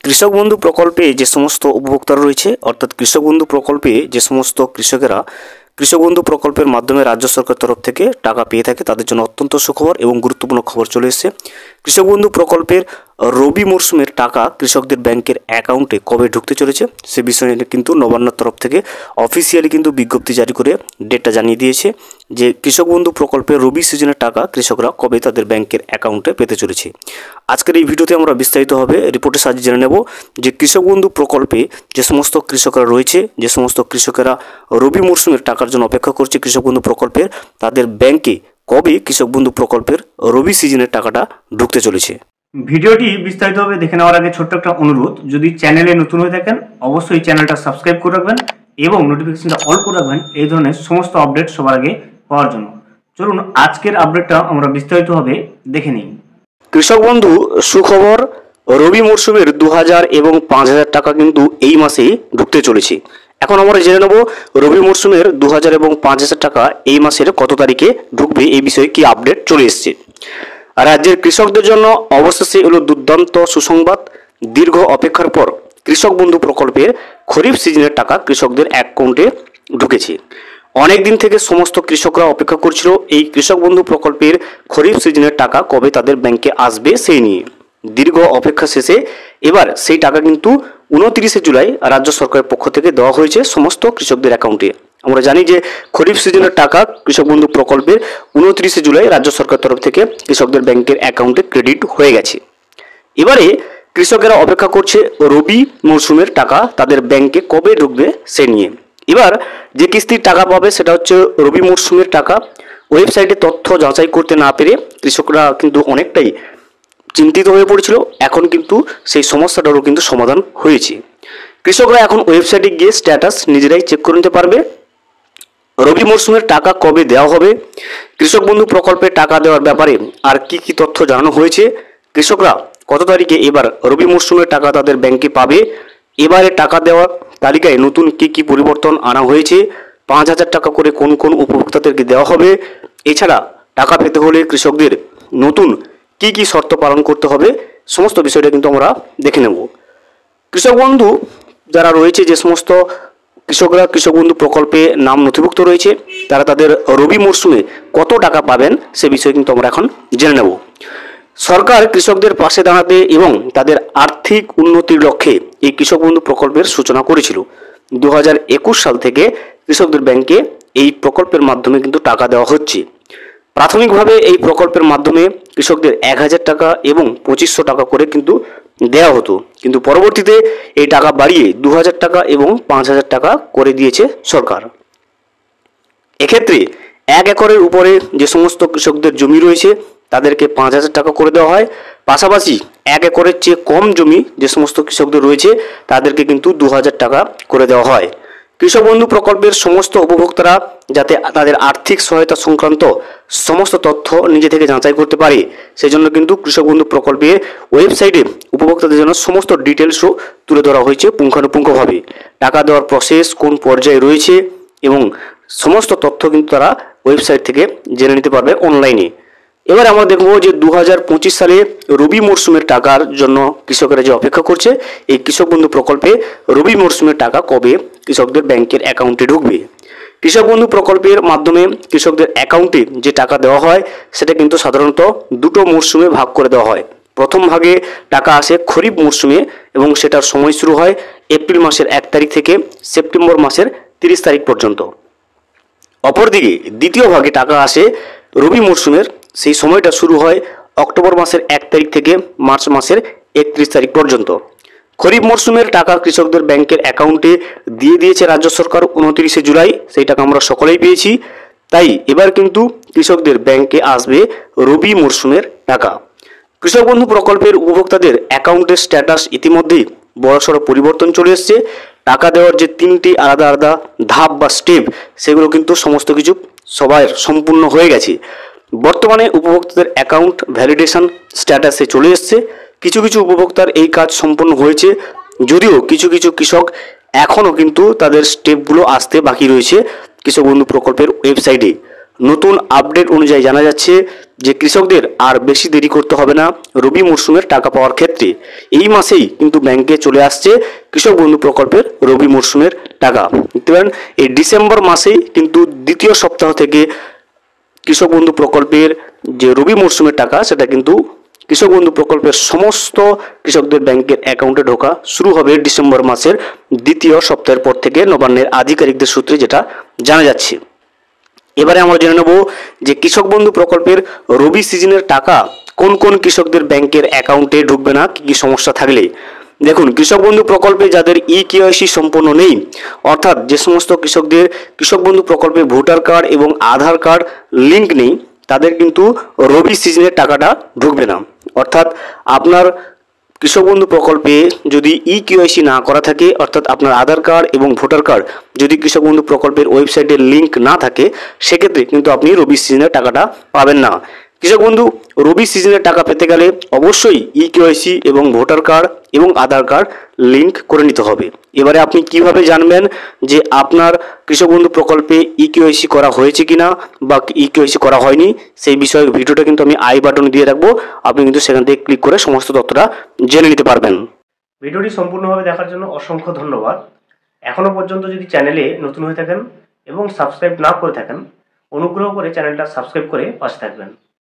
কৃষক বন্ধু প্রকল্পে যে সমস্ত উপভোক্তারা রয়েছে অর্থাৎ কৃষক বন্ধু প্রকল্পে যে সমস্ত কৃষকেরা কৃষক বন্ধু প্রকল্পের মাধ্যমে রাজ্য সরকার তরফ থেকে টাকা পেয়ে থাকে তাদের জন্য অত্যন্ত সুখবর এবং গুরুত্বপূর্ণ খবর চলে এসেছে। কৃষক বন্ধু প্রকল্পের রবি মরশুমের টাকা কৃষকদের ব্যাংকের অ্যাকাউন্টে কবে ঢুকতে চলেছে সে বিষয়ে কিন্তু নবান্নর তরফ থেকে অফিসিয়ালি কিন্তু বিজ্ঞপ্তি জারি করে ডেটটা জানিয়ে দিয়েছে যে কৃষক বন্ধু প্রকল্পের রবি সিজনের টাকা কৃষকরা কবে তাদের ব্যাংকের অ্যাকাউন্টে পেতে চলেছে। আজকের এই ভিডিওতে আমরা বিস্তারিতভাবে রিপোর্টের সাহায্যে জেনে নেব যে কৃষক বন্ধু প্রকল্পে যে সমস্ত কৃষকরা রয়েছে, যে সমস্ত কৃষকেরা রবি মরশুমের টাকার জন্য অপেক্ষা করছে কৃষক বন্ধু প্রকল্পের, তাদের ব্যাংকে কবে কৃষক বন্ধু প্রকল্পের রবি সিজনের টাকাটা ঢুকতে চলেছে। ভিডিওটি বিস্তারিতভাবে দেখে নেওয়ার আগে ছোট্ট একটা অনুরোধ, যদি চ্যানেলে নতুন হয়ে থাকেন অবশ্যই চ্যানেলটা সাবস্ক্রাইব করে রাখবেন এবং নোটিফিকেশনটা অল করে রাখবেন এই ধরনের সমস্ত আপডেট সবার আগে পাওয়ার জন্য। চলুন আজকের আপডেটটা আমরা বিস্তারিতভাবে দেখে নিই। কৃষক বন্ধু সুখবর, রবি মরশুমের 2000 এবং 5000 টাকা কিন্তু এই মাসেই ঢুকতে চলেছে। এখন আমরা জেনে নেব রবি মরশুমের 2000 এবং 5000 টাকা এই মাসের কত তারিখে ঢুকবে, এই বিষয়ে কি আপডেট চলে এসেছে। রাজ্যের কৃষকদের জন্য অবশেষে এলো দুর্দান্ত সুসংবাদ। দীর্ঘ অপেক্ষার পর কৃষক বন্ধু প্রকল্পের খরিফ সিজনের টাকা কৃষকদের অ্যাকাউন্টে ঢুকেছে। অনেক দিন থেকে সমস্ত কৃষকরা অপেক্ষা করছিল এই কৃষক বন্ধু প্রকল্পের খরিফ সিজনের টাকা কবে তাদের ব্যাংকে আসবে সেই নিয়ে। দীর্ঘ অপেক্ষা শেষে এবার সেই টাকা কিন্তু 29শে জুলাই রাজ্য সরকারের পক্ষ থেকে দেওয়া হয়েছে সমস্ত কৃষকদের অ্যাকাউন্টে। আমরা জানি যে খরিফ সিজনের টাকা কৃষক বন্ধু প্রকল্পের 29শে জুলাই রাজ্য সরকার তরফ থেকে কৃষকদের ব্যাংকের অ্যাকাউন্টে ক্রেডিট হয়ে গেছে। এবারে কৃষকেরা অপেক্ষা করছে রবি মরশুমের টাকা তাদের ব্যাংকে কবে ঢুকবে সে নিয়ে। এবার যে কিস্তির টাকা পাবে সেটা হচ্ছে রবি মরশুমের টাকা। ওয়েবসাইটে তথ্য যাচাই করতে না পেরে কৃষকরা কিন্তু অনেকটাই চিন্তিত হয়ে পড়েছিল। এখন কিন্তু সেই সমস্যাটারও কিন্তু সমাধান হয়েছে। কৃষকরা এখন ওয়েবসাইটে গিয়ে স্ট্যাটাস নিজেরাই চেক করে নিতে পারবে। রবি মরশুমের টাকা কবে দেওয়া হবে, কৃষক বন্ধু প্রকল্পে টাকা দেওয়ার ব্যাপারে আর কি কি তথ্য জানানো হয়েছে, কৃষকরা কত তারিখে এবার রবি মরশুমের টাকা তাদের ব্যাংকে পাবে, এবারে টাকা দেওয়ার তালিকায় নতুন কি কি পরিবর্তন আনা হয়েছে, 5000 টাকা করে কোন কোন উপভোক্তাদেরকে দেওয়া হবে, এছাড়া টাকা পেতে হলে কৃষকদের নতুন কি কি শর্ত পালন করতে হবে, সমস্ত বিষয়টা কিন্তু আমরা দেখে নেব। কৃষক বন্ধু যারা রয়েছে, যে সমস্ত কৃষকরা কৃষক বন্ধু প্রকল্পে নাম নথিভুক্ত রয়েছে তারা তাদের রবি মরশুমে কত টাকা পাবেন সে বিষয়ে কিন্তু আমরা এখন জেনে নেব। সরকার কৃষকদের পাশে দাঁড়াতে এবং তাদের আর্থিক উন্নতির লক্ষ্যে এই কৃষক বন্ধু প্রকল্পের সূচনা করেছিল। 2021 সাল থেকে কৃষকদের ব্যাংকে এই প্রকল্পের মাধ্যমে কিন্তু টাকা দেওয়া হচ্ছে। প্রাথমিকভাবে এই প্রকল্পের মাধ্যমে কৃষকদের 1000 টাকা এবং 2500 টাকা করে কিন্তু দেওয়া হতো, কিন্তু পরবর্তীতে এই টাকা বাড়িয়ে 2000 টাকা এবং 5000 টাকা করে দিয়েছে সরকার। এক্ষেত্রে 1 একরের উপরে যে সমস্ত কৃষকদের জমি রয়েছে তাদেরকে 5000 টাকা করে দেওয়া হয়। পাশাপাশি 1 একরের চেয়ে কম জমি যে সমস্ত কৃষকদের রয়েছে তাদেরকে কিন্তু 2000 টাকা করে দেওয়া হয়। কৃষক বন্ধু প্রকল্পের সমস্ত উপভোক্তারা যাতে তাদের আর্থিক সহায়তা সংক্রান্ত সমস্ত তথ্য নিজে থেকে যাচাই করতে পারে সেজন্য কিন্তু কৃষক বন্ধু প্রকল্পের ওয়েবসাইটে উপভোক্তাদের জন্য সমস্ত ডিটেলসও তুলে ধরা হয়েছে পুঙ্খানুপুঙ্খভাবে। টাকা দেওয়ার প্রসেস কোন পর্যায়ে রয়েছে এবং সমস্ত তথ্য কিন্তু তারা ওয়েবসাইট থেকে জেনে নিতে পারবে অনলাইনে। এবার আমরা দেখব যে 2025 সালে রবি মরশুমের টাকার জন্য কৃষকেরা যে অপেক্ষা করছে এই কৃষক বন্ধু প্রকল্পে রবি মরশুমের টাকা কবে কৃষকদের ব্যাংকের অ্যাকাউন্টে ঢুকবে। কৃষক বন্ধু প্রকল্পের মাধ্যমে কৃষকদের অ্যাকাউন্টে যে টাকা দেওয়া হয় সেটা কিন্তু সাধারণত দুটো মরশুমে ভাগ করে দেওয়া হয়। প্রথম ভাগে টাকা আসে খরিফ মরশুমে এবং সেটার সময় শুরু হয় এপ্রিল মাসের 1 তারিখ থেকে সেপ্টেম্বর মাসের 30 তারিখ পর্যন্ত। অপরদিকে দ্বিতীয় ভাগে টাকা আসে রবি মরশুমের, সেই সময়টা শুরু হয় অক্টোবর মাসের 1 তারিখ থেকে মার্চ মাসের 31 তারিখ পর্যন্ত। খরিফ মরশুমের টাকা কৃষকদের ব্যাংকের অ্যাকাউন্টে দিয়ে দিয়েছে রাজ্য সরকার 29শে জুলাই, সেই টাকা আমরা সকলেই পেয়েছি। তাই এবার কিন্তু কৃষকদের ব্যাংকে আসবে রবি মরশুমের টাকা। কৃষক বন্ধু প্রকল্পের উপভোক্তাদের অ্যাকাউন্টের স্ট্যাটাস ইতিমধ্যেই বড়সড় পরিবর্তন চলে এসছে। টাকা দেওয়ার যে 3টি আলাদা আলাদা ধাপ বা স্টেপ সেগুলো কিন্তু সমস্ত কিছু সবার সম্পূর্ণ হয়ে গেছে। বর্তমানে উপভোক্তাদের অ্যাকাউন্ট ভ্যালিডেশন স্ট্যাটাসে চলে এসছে। কিছু কিছু উপভোক্তার এই কাজ সম্পন্ন হয়েছে, যদিও কিছু কিছু কৃষক এখনও কিন্তু তাদের স্টেপগুলো আসতে বাকি রয়েছে কৃষক বন্ধু প্রকল্পের ওয়েবসাইটে। নতুন আপডেট অনুযায়ী জানা যাচ্ছে যে কৃষকদের আর বেশি দেরি করতে হবে না রবি মরশুমের টাকা পাওয়ার ক্ষেত্রে। এই মাসেই কিন্তু ব্যাংকে চলে আসছে কৃষক বন্ধু প্রকল্পের রবি মরশুমের টাকা। দেখতে পারেন এই ডিসেম্বর মাসেই কিন্তু দ্বিতীয় সপ্তাহ থেকে কৃষক বন্ধু প্রকল্পের যে রবি মরশুমের টাকা সেটা কিন্তু কৃষক বন্ধু প্রকল্পের সমস্ত কৃষকদের ব্যাংকের অ্যাকাউন্টে ঢোকা শুরু হবে ডিসেম্বর মাসের দ্বিতীয় সপ্তাহের পর থেকে, নবান্নের আধিকারিকদের সূত্রে যেটা জানা যাচ্ছে। এবারে আমরা জেনে নেব যে কৃষক বন্ধু প্রকল্পের রবি সিজনের টাকা কোন কোন কৃষকদের ব্যাংকের অ্যাকাউন্টে ঢুকবে না, কী কী সমস্যা থাকলে। দেখুন, কৃষক বন্ধু প্রকল্পে যাদের ইকেওয়াইসি সম্পন্ন নেই, অর্থাৎ যে সমস্ত কৃষকদের কৃষক বন্ধু প্রকল্পে ভোটার কার্ড এবং আধার কার্ড লিঙ্ক নেই, তাদের কিন্তু রবি সিজনের টাকাটা ঢুকবে না। অর্থাৎ আপনার কৃষক বন্ধু প্রকল্পে যদি ইকেওয়াইসি না করা থাকে, অর্থাৎ আপনার আধার কার্ড এবং ভোটার কার্ড যদি কৃষক বন্ধু প্রকল্পের ওয়েবসাইটে লিঙ্ক না থাকে, সেক্ষেত্রে কিন্তু আপনি রবি সিজনের টাকাটা পাবেন না। কৃষক বন্ধু রবি সিজনের টাকা পেতে গেলে অবশ্যই ইকেওয়াইসি এবং ভোটার কার্ড এবং আধার কার্ড লিঙ্ক করে নিতে হবে। এবারে আপনি কিভাবে জানবেন যে আপনার কৃষক বন্ধু প্রকল্পে ইকেওয়াইসি করা হয়েছে কিনা বা ইকেওয়াইসি করা হয়নি, সেই বিষয়ে ভিডিওটা কিন্তু আমি আই বাটনে দিয়ে রাখবো, আপনি কিন্তু সেখান থেকে ক্লিক করে সমস্ত তথ্যটা জেনে নিতে পারবেন। ভিডিওটি সম্পূর্ণভাবে দেখার জন্য অসংখ্য ধন্যবাদ। এখনো পর্যন্ত যদি চ্যানেলে নতুন হয়ে থাকেন এবং সাবস্ক্রাইব না করে থাকেন, অনুগ্রহ করে চ্যানেলটা সাবস্ক্রাইব করে পাশে থাকবেন।